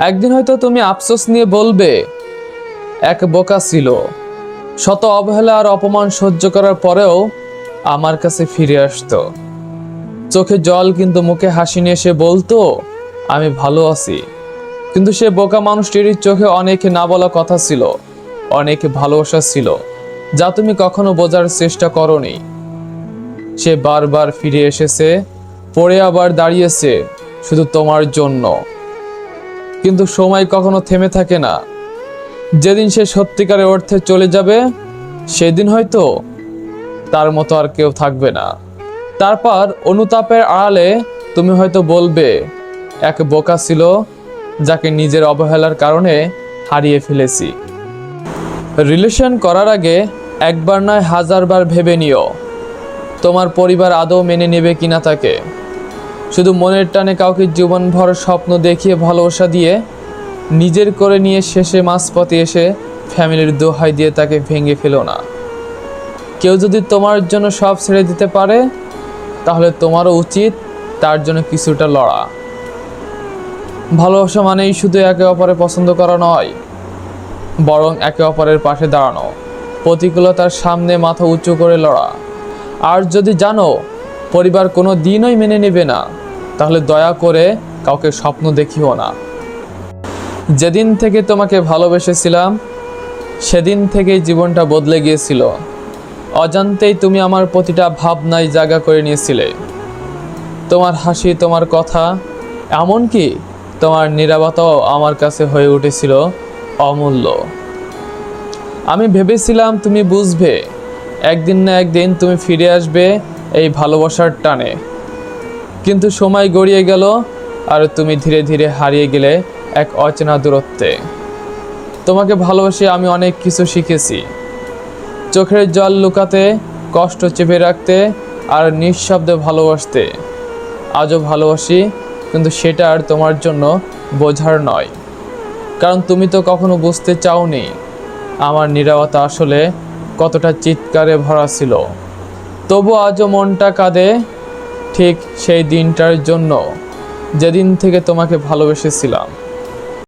একদিন হয়তো তুমি আফসোস নিয়ে বলবে, এক বোকা ছিল, শত অবহেলা আর অপমান সহ্য করার পরেও আমার কাছে ফিরে আসতো। চোখে জল কিন্তু মুখে হাসি নিয়ে সে বলতো, আমি ভালো আছি। কিন্তু সে বোকা মানুষটির চোখে অনেক না বলা কথা ছিল, অনেক ভালোবাসা ছিল, যা তুমি কখনো বোঝার চেষ্টা করনি। সে বারবার ফিরে এসেছে, পড়ে আবার দাঁড়িয়েছে, শুধু তোমার জন্য। কিন্তু সময় কখনো থেমে থাকে না। যেদিন সে সত্যিকারের অর্থে চলে যাবে, সেদিন হয়তো তার মতো আর কেউ থাকবে না। তারপর অনুতাপের আড়ালে তুমি হয়তো বলবে, এক বোকা ছিল, যাকে নিজের অবহেলার কারণে হারিয়ে ফেলেছি। রিলেশন করার আগে একবার নয় হাজারবার ভেবে নিও, তোমার পরিবার আদৌ মেনে নেবে কিনা তাকে। শুধু মনের টানে কাউকে জীবনভর স্বপ্ন দেখিয়ে ভালোবাসা দিয়ে নিজের করে নিয়ে শেষে মাঝপথে এসে ফ্যামিলির দোহাই দিয়ে তাকে ভেঙে ফেলো না। কেউ যদি তোমার জন্য সব ছেড়ে দিতে পারে, তাহলে তোমারও উচিত তার জন্য কিছুটা লড়া। ভালোবাসা মানেই শুধু একে অপরের পছন্দ করা নয়, বরং একে অপরের পাশে দাঁড়ানো, প্রতিকূলতার সামনে মাথা উঁচু করে লড়া। আর যদি জানো পরিবার কোনো দিনই মেনে নেবে না, তাহলে দয়া করে কাউকে স্বপ্ন দেখিও না। যেদিন থেকে তোমাকে ভালোবেসেছিলাম, সেদিন থেকেই জীবনটা বদলে গিয়েছিল। অজান্তেই তুমি আমার প্রতিটা ভাবনায় জায়গা করে নিয়েছিলে। তোমার হাসি, তোমার কথা, এমনকি তোমার নীরবতাও আমার কাছে হয়ে উঠেছিল অমূল্য। আমি ভেবেছিলাম তুমি বুঝবে, একদিন না একদিন তুমি ফিরে আসবে এই ভালোবাসার টানে। কিন্তু সময় গড়িয়ে গেল, আর তুমি ধীরে ধীরে হারিয়ে গেলে এক অচেনা দূরত্বে। তোমাকে ভালোবাসে আমি অনেক কিছু শিখেছি, চোখের জল লুকাতে, কষ্ট চেপে রাখতে, আর নিঃশব্দে ভালোবাসতে। আজও ভালোবাসি, কিন্তু সেটা আর তোমার জন্য বোঝার নয়, কারণ তুমি তো কখনো বুঝতে চাওনি আমার নীরবতা আসলে কতটা চিৎকারে ভরা ছিল। তবু আজও মনটা কাঁদে ঠিক সেই দিনটার জন্য, যেদিন থেকে তোমাকে ভালোবেসেছিলাম।